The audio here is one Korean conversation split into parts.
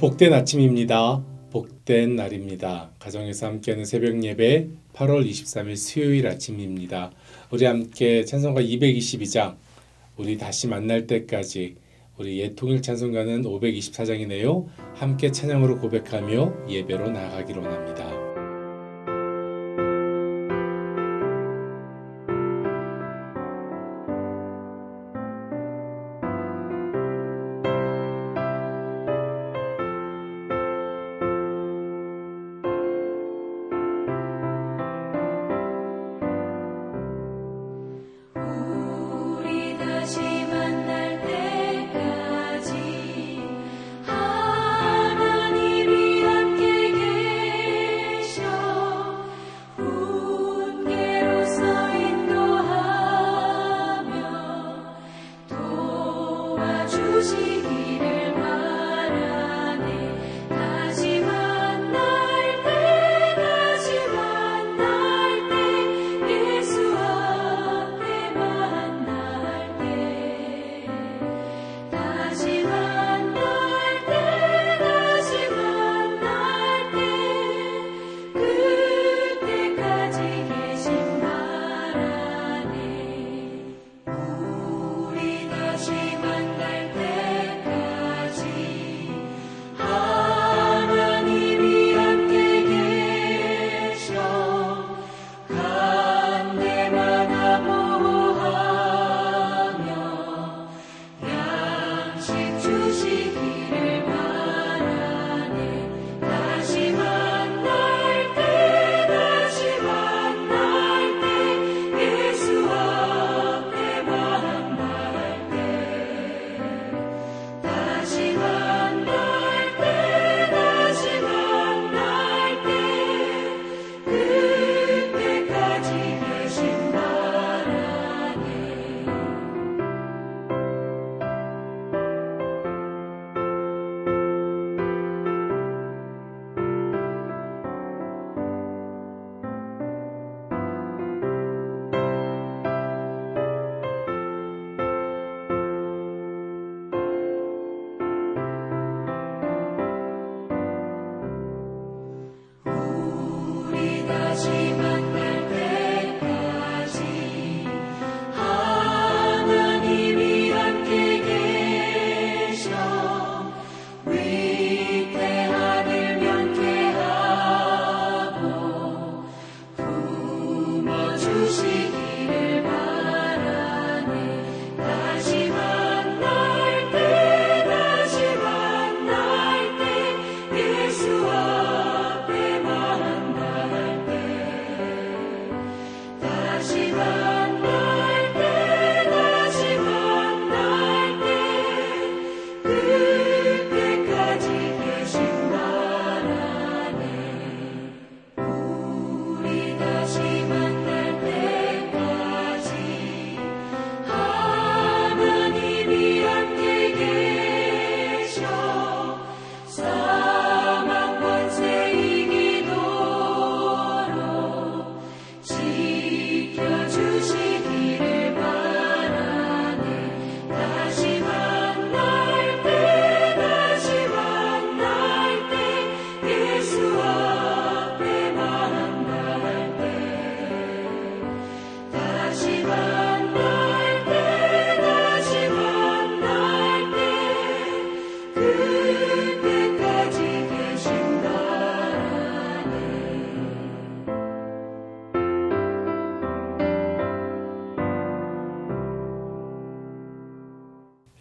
복된 아침입니다. 복된 날입니다. 가정에서 함께하는 새벽 예배 8월 23일 수요일 아침입니다. 우리 함께 찬송가 222장 우리 다시 만날 때까지 우리 옛통일 찬송가는 524장이네요. 함께 찬양으로 고백하며 예배로 나아가기로 합니다.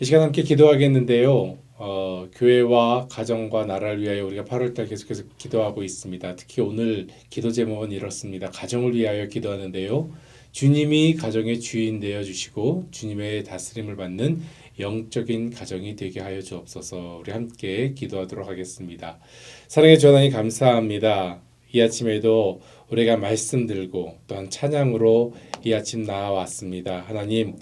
이 시간 함께 기도하겠는데요. 교회와 가정과 나라를 위하여 우리가 8월달 계속해서 기도하고 있습니다. 특히 오늘 기도 제목은 이렇습니다. 가정을 위하여 기도하는데요. 주님이 가정의 주인 되어 주시고 주님의 다스림을 받는 영적인 가정이 되게 하여 주옵소서. 우리 함께 기도하도록 하겠습니다. 사랑의 주 하나님 감사합니다. 이 아침에도 우리가 말씀 들고 또한 찬양으로 이 아침 나아왔습니다. 하나님,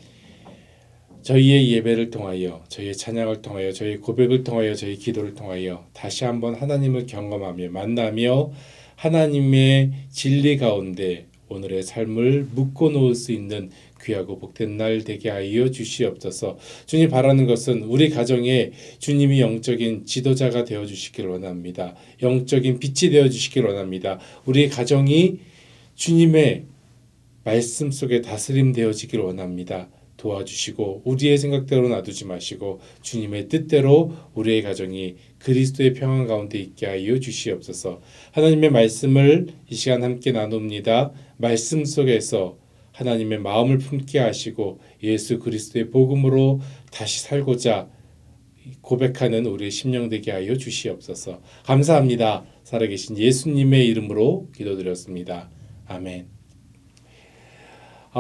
저희의 예배를 통하여, 저희의 찬양을 통하여, 저희의 고백을 통하여, 저희의 기도를 통하여 다시 한번 하나님을 경험하며 만나며 하나님의 진리 가운데 오늘의 삶을 묶어 놓을 수 있는 귀하고 복된 날 되게 하여 주시옵소서. 주님 바라는 것은 우리 가정에 주님이 영적인 지도자가 되어 주시길 원합니다. 영적인 빛이 되어 주시길 원합니다. 우리 가정이 주님의 말씀 속에 다스림 되어지길 원합니다. 도와주시고 우리의 생각대로 놔두지 마시고 주님의 뜻대로 우리의 가정이 그리스도의 평안 가운데 있게 하여 주시옵소서. 하나님의 말씀을 이 시간 함께 나눕니다. 말씀 속에서 하나님의 마음을 품게 하시고 예수 그리스도의 복음으로 다시 살고자 고백하는 우리의 심령 되게 하여 주시옵소서. 감사합니다. 살아계신 예수님의 이름으로 기도드렸습니다. 아멘.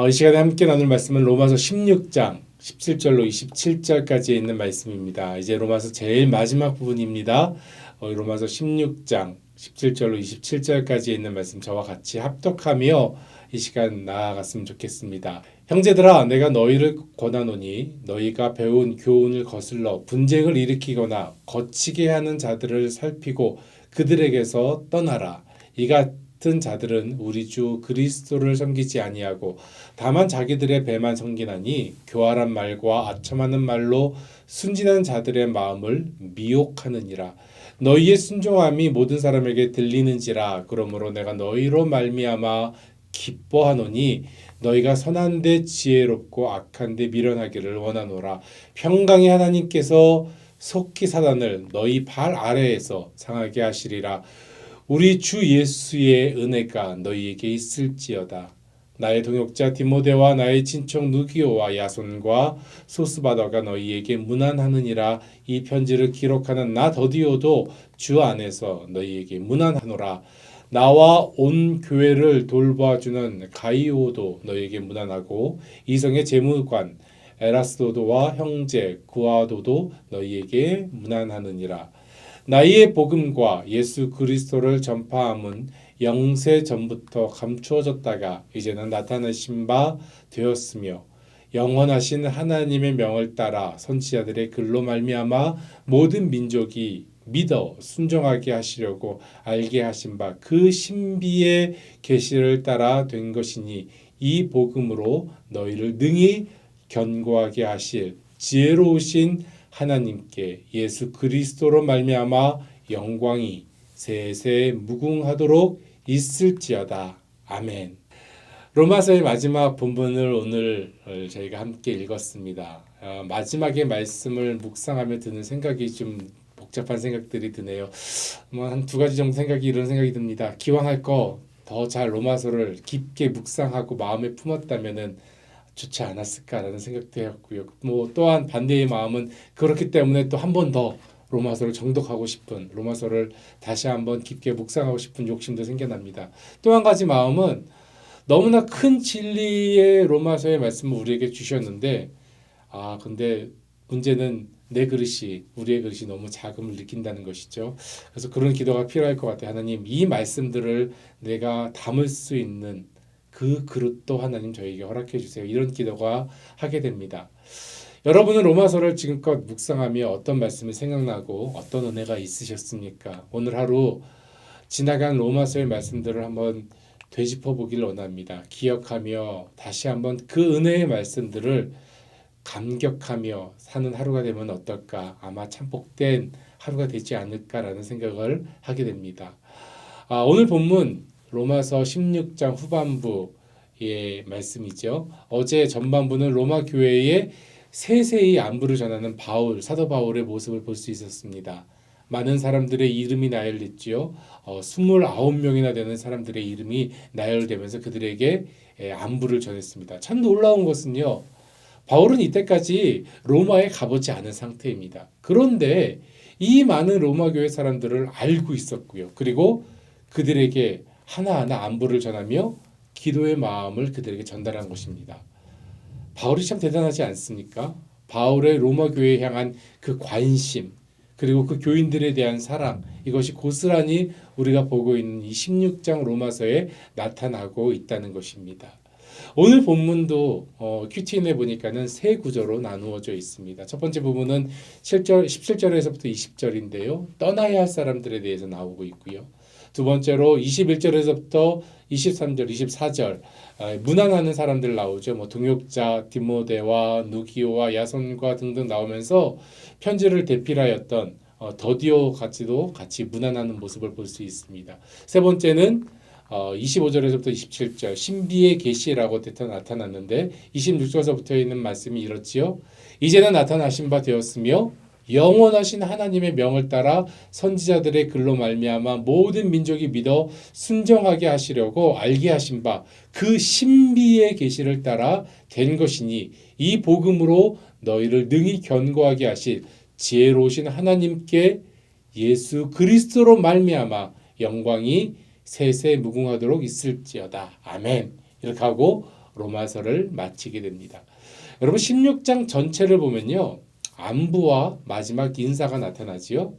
이 시간에 함께 나눌 말씀은 로마서 16장 17절로 27절까지에 있는 말씀입니다. 이제 로마서 제일 마지막 부분입니다. 로마서 16장 17절로 27절까지에 있는 말씀 저와 같이 합독하며 이 시간 나아갔으면 좋겠습니다. 형제들아 내가 너희를 권하노니 너희가 배운 교훈을 거슬러 분쟁을 일으키거나 거치게 하는 자들을 살피고 그들에게서 떠나라. 이 같은 자들은 우리 주 그리스도를 섬기지 아니하고 다만 자기들의 배만 섬기나니 교활한 말과 아첨하는 말로 순진한 자들의 마음을 미혹하느니라. 너희의 순종함이 모든 사람에게 들리는지라. 그러므로 내가 너희로 말미암아 기뻐하노니 너희가 선한데 지혜롭고 악한데 미련하기를 원하노라. 평강의 하나님께서 속히 사단을 너희 발 아래에서 상하게 하시리라. 우리 주 예수의 은혜가 너희에게 있을지어다. 나의 동역자 디모데와 나의 친척 누기오와 야손과 소스바더가 너희에게 문안하느니라. 이 편지를 기록하는 나 더디오도 주 안에서 너희에게 문안하노라. 나와 온 교회를 돌봐주는 가이오도 너희에게 문안하고 이성의 재무관 에라스도도와 형제 구아도도 너희에게 문안하느니라. 나의 복음과 예수 그리스도를 전파함은 영세 전부터 감추어졌다가 이제는 나타나신 바 되었으며 영원하신 하나님의 명을 따라 선지자들의 글로 말미암아 모든 민족이 믿어 순종하게 하시려고 알게 하신 바 그 신비의 계시를 따라 된 것이니 이 복음으로 너희를 능히 견고하게 하실 지혜로우신 하나님께 예수 그리스도로 말미암아 영광이 세세 무궁하도록 있을지어다. 아멘. 로마서의 마지막 본문을 오늘 저희가 함께 읽었습니다. 마지막의 말씀을 묵상하며 드는 생각이 좀 복잡한 생각들이 드네요. 한 두 가지 정도 이런 생각이 듭니다. 기왕할 거 더 잘 로마서를 깊게 묵상하고 마음에 품었다면은 좋지 않았을까라는 생각도 했고요. 또한 반대의 마음은 그렇기 때문에 또 한 번 더 로마서를 정독하고 싶은, 로마서를 다시 한번 깊게 묵상하고 싶은 욕심도 생겨납니다. 또 한 가지 마음은 너무나 큰 진리의 로마서의 말씀을 우리에게 주셨는데 근데 문제는 내 그릇이, 우리의 그릇이 너무 작음을 느낀다는 것이죠. 그래서 그런 기도가 필요할 것 같아요. 하나님, 이 말씀들을 내가 담을 수 있는 그 그릇도 하나님 저에게 허락해 주세요. 이런 기도가 하게 됩니다. 여러분은 로마서를 지금껏 묵상하며 어떤 말씀이 생각나고 어떤 은혜가 있으셨습니까? 오늘 하루 지나간 로마서의 말씀들을 한번 되짚어 보길 원합니다. 기억하며 다시 한번 그 은혜의 말씀들을 감격하며 사는 하루가 되면 어떨까? 아마 참 복된 하루가 되지 않을까라는 생각을 하게 됩니다. 오늘 본문 로마서 16장 후반부의 말씀이죠. 어제 전반부는 로마 교회에 세세히 안부를 전하는 사도 바울의 모습을 볼 수 있었습니다. 많은 사람들의 이름이 나열됐지요. 29명이나 되는 사람들의 이름이 나열되면서 그들에게 안부를 전했습니다. 참 놀라운 것은요. 바울은 이때까지 로마에 가보지 않은 상태입니다. 그런데 이 많은 로마 교회 사람들을 알고 있었고요. 그리고 그들에게 하나하나 안부를 전하며 기도의 마음을 그들에게 전달한 것입니다. 바울이 참 대단하지 않습니까? 바울의 로마 교회에 향한 그 관심, 그리고 그 교인들에 대한 사랑, 이것이 고스란히 우리가 보고 있는 이 16장 로마서에 나타나고 있다는 것입니다. 오늘 본문도 큐티인에 보니까는 세 구조로 나누어져 있습니다. 첫 번째 부분은 17절에서부터 20절인데요. 떠나야 할 사람들에 대해서 나오고 있고요. 두 번째로 21절에서부터 23절, 24절 문안하는 사람들 나오죠. 뭐 동역자 디모데와 누기오와 야손과 등등 나오면서 편지를 대필하였던 더디오 같이 문안하는 모습을 볼 수 있습니다. 세 번째는 25절에서부터 27절 신비의 계시라고 나타났는데 26절서부터 있는 말씀이 이렇지요. 이제는 나타나신 바 되었으며 영원하신 하나님의 명을 따라 선지자들의 글로 말미암아 모든 민족이 믿어 순종하게 하시려고 알게 하신 바 그 신비의 계시를 따라 된 것이니 이 복음으로 너희를 능히 견고하게 하실 지혜로우신 하나님께 예수 그리스도로 말미암아 영광이 세세 무궁하도록 있을지어다. 아멘. 이렇게 하고 로마서를 마치게 됩니다. 여러분 16장 전체를 보면요. 안부와 마지막 인사가 나타나지요.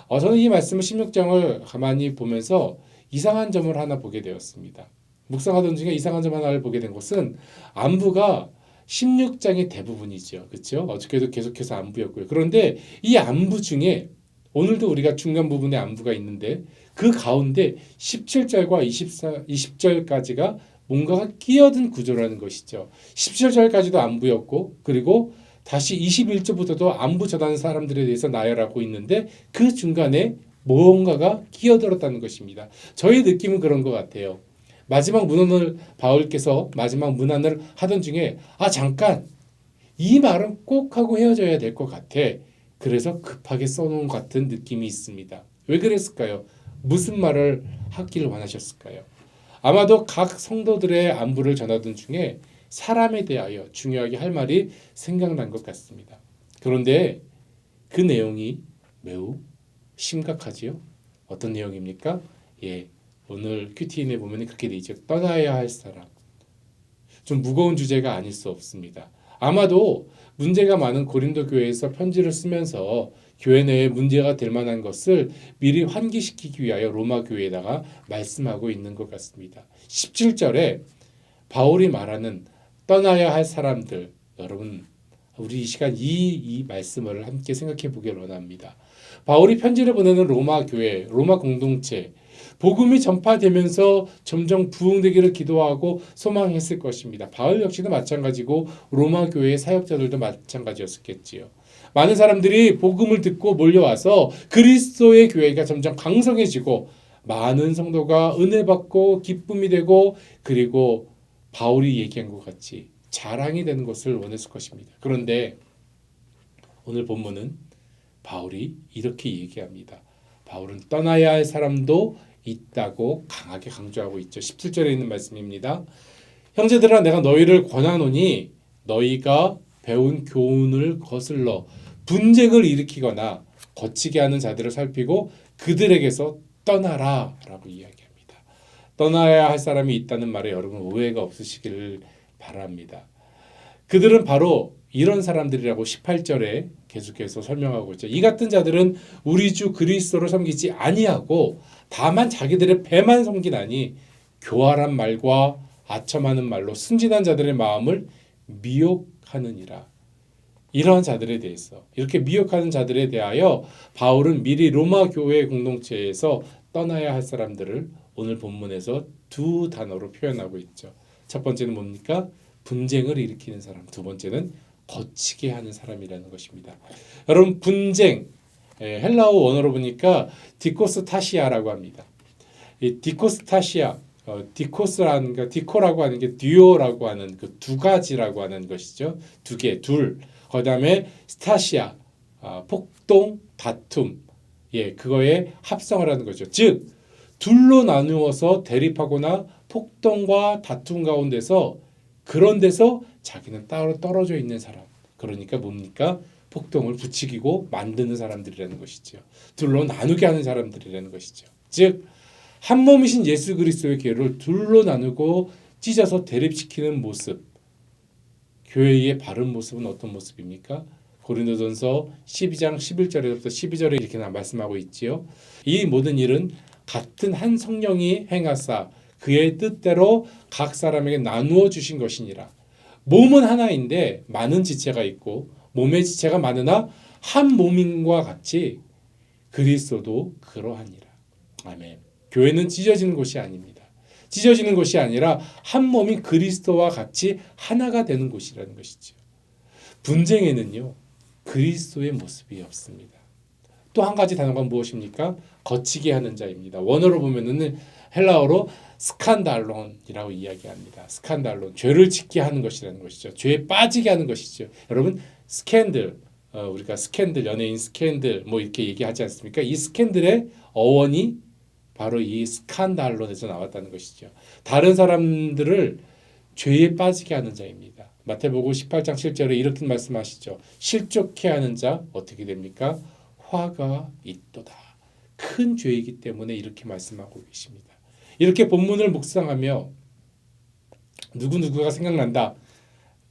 저는 이 말씀을 16장을 가만히 보면서 이상한 점을 하나 보게 되었습니다. 묵상하던 중에 이상한 점 하나를 보게 된 것은 안부가 16장의 대부분이죠. 그렇죠? 어저께도 계속해서 안부였고요. 그런데 이 안부 중에 오늘도 우리가 중간 부분에 안부가 있는데 그 가운데 17절과 20절까지가 뭔가가 끼어든 구조라는 것이죠. 17절까지도 안부였고 그리고 다시 21절부터도 안부 전하는 사람들에 대해서 나열하고 있는데 그 중간에 무언가가 끼어들었다는 것입니다. 저의 느낌은 그런 것 같아요. 마지막 문안을 바울께서 마지막 문안을 하던 중에 잠깐 이 말은 꼭 하고 헤어져야 될 것 같아. 그래서 급하게 써놓은 것 같은 느낌이 있습니다. 왜 그랬을까요? 무슨 말을 하기를 원하셨을까요? 아마도 각 성도들의 안부를 전하던 중에 사람에 대하여 중요하게 할 말이 생각난 것 같습니다. 그런데 그 내용이 매우 심각하지요. 어떤 내용입니까? 오늘 큐티인에 보면 그렇게 돼 있죠. 떠나야 할 사람. 좀 무거운 주제가 아닐 수 없습니다. 아마도 문제가 많은 고린도 교회에서 편지를 쓰면서 교회 내에 문제가 될 만한 것을 미리 환기시키기 위하여 로마 교회에다가 말씀하고 있는 것 같습니다. 17절에 바울이 말하는 떠나야 할 사람들, 여러분 우리 이 시간 이 말씀을 함께 생각해 보길 원합니다. 바울이 편지를 보내는 로마 교회, 로마 공동체, 복음이 전파되면서 점점 부흥되기를 기도하고 소망했을 것입니다. 바울 역시도 마찬가지고 로마 교회의 사역자들도 마찬가지였겠지요. 많은 사람들이 복음을 듣고 몰려와서 그리스도의 교회가 점점 강성해지고 많은 성도가 은혜 받고 기쁨이 되고 그리고 바울이 얘기한 것 같이 자랑이 되는 것을 원했을 것입니다. 그런데 오늘 본문은 바울이 이렇게 얘기합니다. 바울은 떠나야 할 사람도 있다고 강하게 강조하고 있죠. 17절에 있는 말씀입니다. 형제들아 내가 너희를 권하노니 너희가 배운 교훈을 거슬러 분쟁을 일으키거나 거치게 하는 자들을 살피고 그들에게서 떠나라 라고 이야기합니다. 떠나야 할 사람이 있다는 말에 여러분 오해가 없으시기를 바랍니다. 그들은 바로 이런 사람들이라고 18절에 계속해서 설명하고 있죠. 이 같은 자들은 우리 주 그리스도를 섬기지 아니하고 다만 자기들의 배만 섬기나니 교활한 말과 아첨하는 말로 순진한 자들의 마음을 미혹하느니라. 이러한 자들에 대해서 이렇게 미혹하는 자들에 대하여 바울은 미리 로마 교회 공동체에서 떠나야 할 사람들을 오늘 본문에서 두 단어로 표현하고 있죠. 첫 번째는 뭡니까? 분쟁을 일으키는 사람. 두 번째는 거치게 하는 사람이라는 것입니다. 여러분 분쟁 헬라어 원어로 보니까 디코스타시아라고 합니다. 이 디코스타시아 디코스라는 게 디코라고 하는 게 듀오라고 하는 그 두 가지라고 하는 것이죠. 두 개, 둘. 그다음에 스타시아 폭동, 다툼. 그거에 합성을 하는 거죠. 즉 둘로 나누어서 대립하거나 폭동과 다툼 가운데서 그런 데서 자기는 따로 떨어져 있는 사람. 그러니까 뭡니까? 폭동을 부추기고 만드는 사람들이라는 것이죠. 둘로 나누게 하는 사람들이라는 것이죠. 즉 한 몸이신 예수 그리스도의 교회를 둘로 나누고 찢어서 대립시키는 모습. 교회의 바른 모습은 어떤 모습입니까? 고린도전서 12장 11절에서부터 12절에 이렇게 말씀하고 있지요. 이 모든 일은 같은 한 성령이 행하사 그의 뜻대로 각 사람에게 나누어 주신 것이니라. 몸은 하나인데 많은 지체가 있고 몸의 지체가 많으나 한 몸인과 같이 그리스도도 그러하니라. 아멘. 교회는 찢어지는 곳이 아닙니다. 찢어지는 것이 아니라 한 몸이 그리스도와 같이 하나가 되는 곳이라는 것이죠. 분쟁에는요, 그리스도의 모습이 없습니다. 또 한 가지 단어가 무엇입니까? 거치게 하는 자입니다. 원어로 보면은 헬라어로 스칸달론이라고 이야기합니다. 스칸달론, 죄를 짓게 하는 것이라는 것이죠. 죄에 빠지게 하는 것이죠. 여러분, 스캔들, 우리가 스캔들, 연예인 스캔들 뭐 이렇게 얘기하지 않습니까? 이 스캔들의 어원이 바로 이 스칸달론에서 나왔다는 것이죠. 다른 사람들을 죄에 빠지게 하는 자입니다. 마태복음 18장 7절에 이렇게 말씀하시죠. 실족해 하는 자 어떻게 됩니까? 화가 있도다. 큰 죄이기 때문에 이렇게 말씀하고 계십니다. 이렇게 본문을 묵상하며 누구누구가 생각난다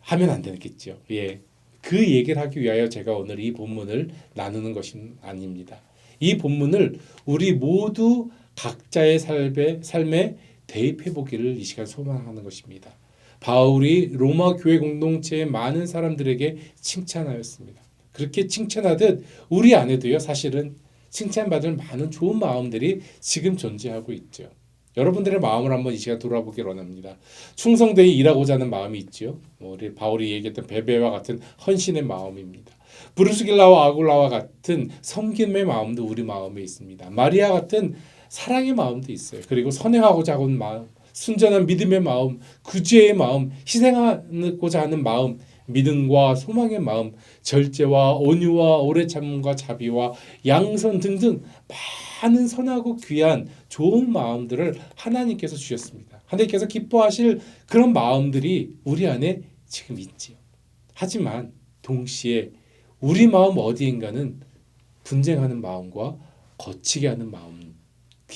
하면 안 되겠죠. 예. 그 얘기를 하기 위하여 제가 오늘 이 본문을 나누는 것은 아닙니다. 이 본문을 우리 모두 각자의 삶에 대입해 보기를 이 시간 소망하는 것입니다. 바울이 로마 교회 공동체의 많은 사람들에게 칭찬하였습니다. 그렇게 칭찬하듯 우리 안에도요, 사실은 칭찬받을 많은 좋은 마음들이 지금 존재하고 있죠. 여러분들의 마음을 한번 이 시간 돌아보길 원합니다. 충성되이 일하고자 하는 마음이 있죠. 우리 바울이 얘기했던 베베와 같은 헌신의 마음입니다. 브루스길라와 아굴라와 같은 섬김의 마음도 우리 마음에 있습니다. 마리아 같은 사랑의 마음도 있어요. 그리고 선행하고자 하는 마음, 순전한 믿음의 마음, 구제의 마음, 희생하고자 하는 마음, 믿음과 소망의 마음, 절제와 온유와 오래 참음과 자비와 양선 등등 많은 선하고 귀한 좋은 마음들을 하나님께서 주셨습니다. 하나님께서 기뻐하실 그런 마음들이 우리 안에 지금 있지요. 하지만 동시에 우리 마음 어디인가는 분쟁하는 마음과 거치게 하는 마음,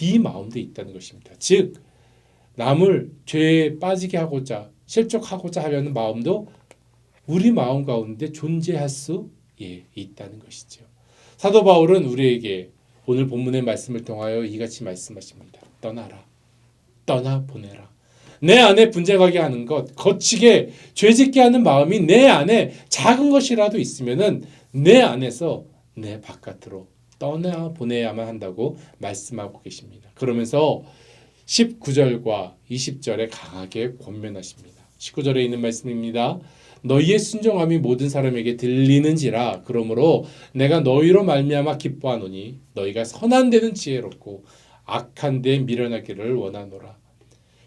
이 마음도 있다는 것입니다. 즉 남을 죄에 빠지게 하고자 실족하고자 하려는 마음도 우리 마음 가운데 존재할 수 있다는 것이죠. 사도 바울은 우리에게 오늘 본문의 말씀을 통하여 이같이 말씀하십니다. 떠나라. 떠나 보내라. 내 안에 분쟁하게 하는 것, 거치게 죄짓게 하는 마음이 내 안에 작은 것이라도 있으면은 내 안에서 내 바깥으로 떠나 보내야만 한다고 말씀하고 계십니다. 그러면서 19절과 20절에 강하게 권면하십니다. 19절에 있는 말씀입니다. 너희의 순종함이 모든 사람에게 들리는지라. 그러므로 내가 너희로 말미암아 기뻐하노니 너희가 선한 데는 지혜롭고 악한 데 미련하기를 원하노라.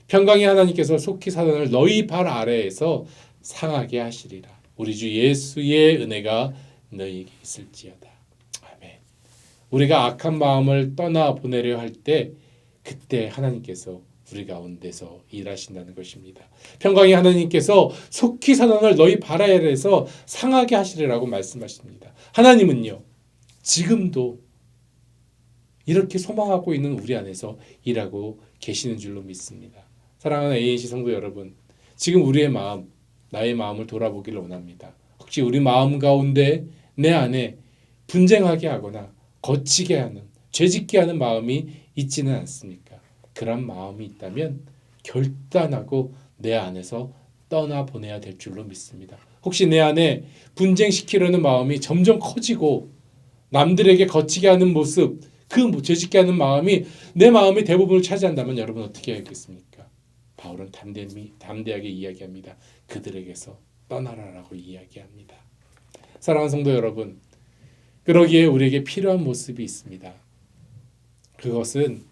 평강의 하나님께서 속히 사단을 너희 발 아래에서 상하게 하시리라. 우리 주 예수의 은혜가 너희에게 있을지어다. 아멘. 우리가 악한 마음을 떠나 보내려 할 때 그때 하나님께서 우리 가운데서 일하신다는 것입니다. 평강의 하나님께서 속히 사단을 너희 발 아래에서 상하게 하시리라고 말씀하십니다. 하나님은요, 지금도 이렇게 소망하고 있는 우리 안에서 일하고 계시는 줄로 믿습니다. 사랑하는 ANC 성도 여러분, 지금 우리의 마음, 나의 마음을 돌아보기를 원합니다. 혹시 우리 마음 가운데 내 안에 분쟁하게 하거나 거치게 하는, 죄짓게 하는 마음이 있지는 않습니까? 그런 마음이 있다면 결단하고 내 안에서 떠나보내야 될 줄로 믿습니다. 혹시 내 안에 분쟁시키려는 마음이 점점 커지고 남들에게 거치게 하는 모습, 그 죄짓게 하는 마음이 내 마음의 대부분을 차지한다면 여러분 어떻게 해야겠습니까? 바울은 담대하게 이야기합니다. 그들에게서 떠나라라고 이야기합니다. 사랑하는 성도 여러분, 그러기에 우리에게 필요한 모습이 있습니다. 그것은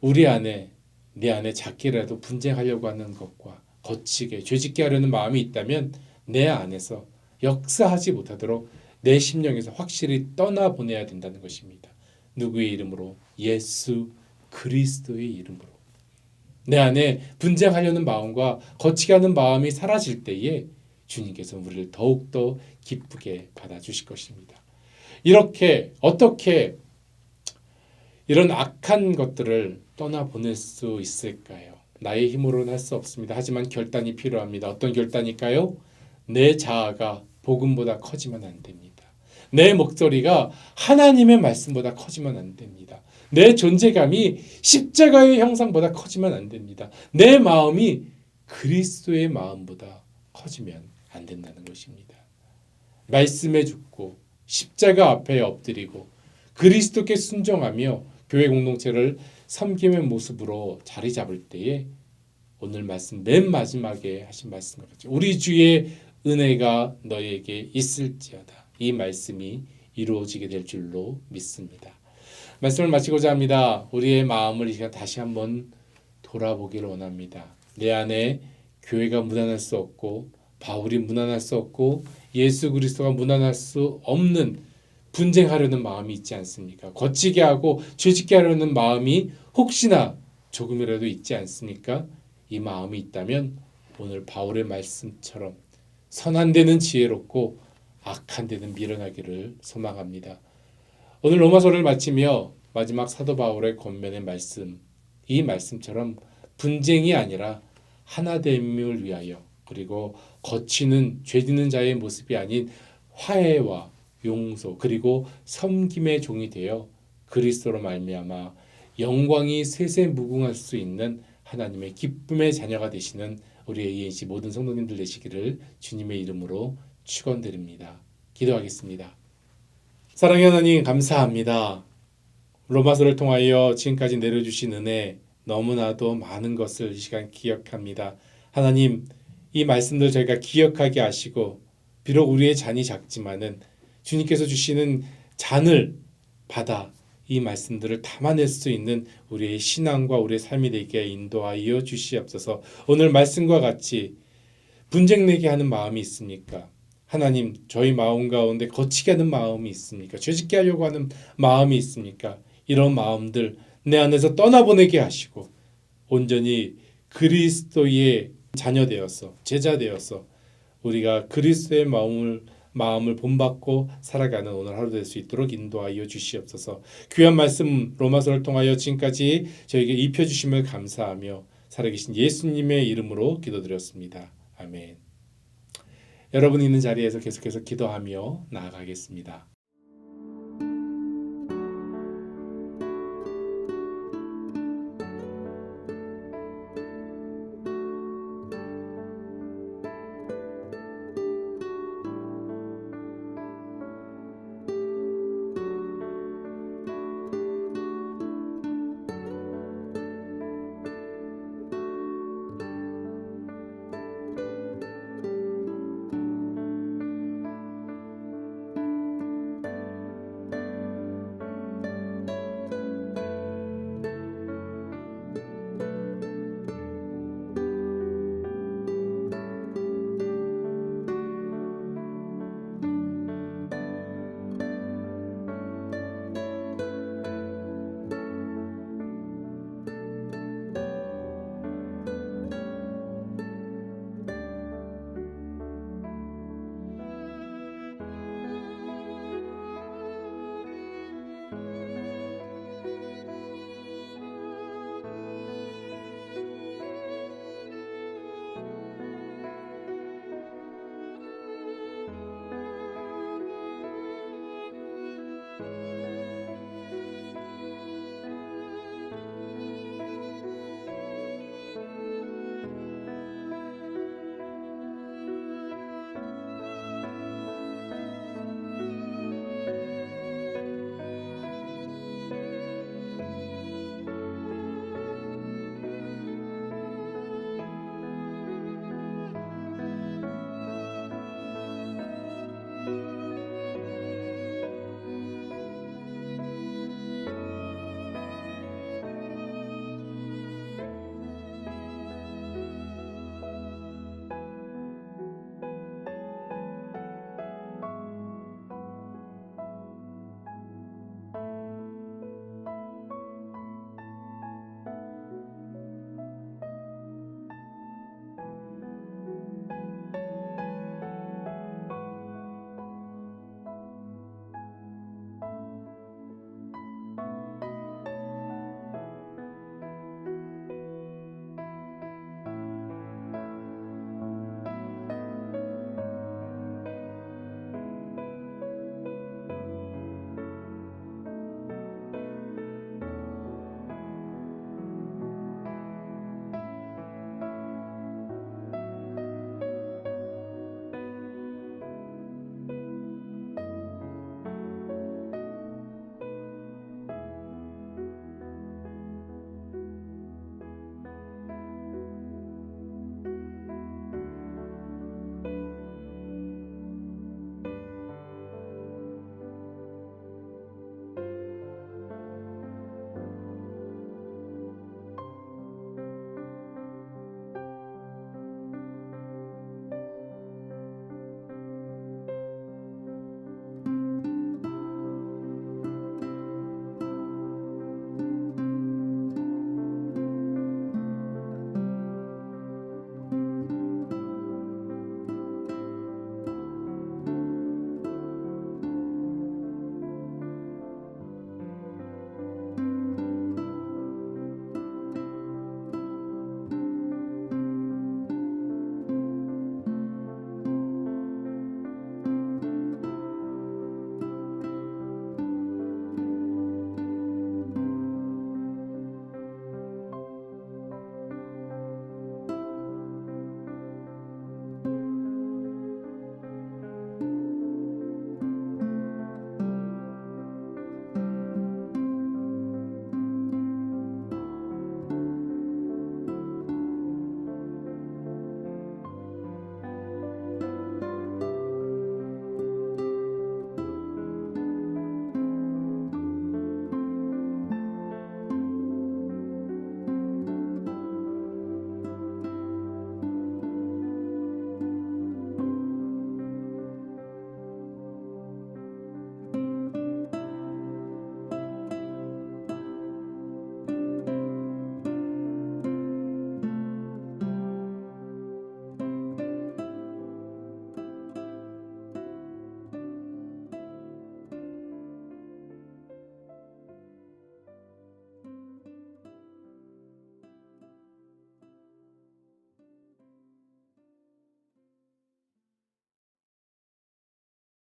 우리 안에, 내 안에 작게라도 분쟁하려고 하는 것과 거치게, 죄짓게 하려는 마음이 있다면 내 안에서 역사하지 못하도록 내 심령에서 확실히 떠나보내야 된다는 것입니다. 누구의 이름으로? 예수 그리스도의 이름으로. 내 안에 분쟁하려는 마음과 거치게 하는 마음이 사라질 때에 주님께서 우리를 더욱더 기쁘게 받아주실 것입니다. 이렇게 어떻게 이런 악한 것들을 떠나보낼 수 있을까요? 나의 힘으로는 할 수 없습니다. 하지만 결단이 필요합니다. 어떤 결단일까요? 내 자아가 복음보다 커지면 안 됩니다. 내 목소리가 하나님의 말씀보다 커지면 안 됩니다. 내 존재감이 십자가의 형상보다 커지면 안 됩니다. 내 마음이 그리스도의 마음보다 커지면 안 된다는 것입니다. 말씀에 죽고 십자가 앞에 엎드리고 그리스도께 순종하며 교회 공동체를 섬김의 모습으로 자리 잡을 때에 오늘 말씀 맨 마지막에 하신 말씀과 같이 우리 주의 은혜가 너에게 있을지어다. 이 말씀이 이루어지게 될 줄로 믿습니다. 말씀을 마치고자 합니다. 우리의 마음을 이 시간 다시 한번 돌아보기를 원합니다. 내 안에 교회가 무난할 수 없고 바울이 무난할 수 없고 예수 그리스도가 무난할 수 없는 분쟁하려는 마음이 있지 않습니까? 거치게 하고 죄짓게 하려는 마음이 혹시나 조금이라도 있지 않습니까? 이 마음이 있다면 오늘 바울의 말씀처럼 선한 데는 지혜롭고 악한 데는 미련하기를 소망합니다. 오늘 로마서를 마치며 마지막 사도 바울의 권면의 말씀, 이 말씀처럼 분쟁이 아니라 하나됨을 위하여 그리고 거치는 죄짓는 자의 모습이 아닌 화해와 용서 그리고 섬김의 종이 되어 그리스도로 말미암아 영광이 쇠쇠 무궁할 수 있는 하나님의 기쁨의 자녀가 되시는 우리 ANC 모든 성도님들 되시기를 주님의 이름으로 축원드립니다. 기도하겠습니다. 사랑의 하나님 감사합니다. 로마서를 통하여 지금까지 내려주신 은혜 너무나도 많은 것을 이 시간 기억합니다. 하나님 이 말씀들 저희가 기억하게 하시고 비록 우리의 잔이 작지만은 주님께서 주시는 잔을 받아 이 말씀들을 담아낼 수 있는 우리의 신앙과 우리의 삶이 되게 인도하여 주시옵소서. 오늘 말씀과 같이 분쟁 내게 하는 마음이 있습니까? 하나님 저희 마음 가운데 거치게 하는 마음이 있습니까? 죄짓게 하려고 하는 마음이 있습니까? 이런 마음들 내 안에서 떠나보내게 하시고 온전히 그리스도의 자녀 되어서 제자 되어서 우리가 그리스도의 마음을 본받고 살아가는 오늘 하루 될 수 있도록 인도하여 주시옵소서. 귀한 말씀 로마서를 통하여 지금까지 저에게 입혀주심을 감사하며 살아계신 예수님의 이름으로 기도드렸습니다. 아멘. 여러분 있는 자리에서 계속해서 기도하며 나아가겠습니다.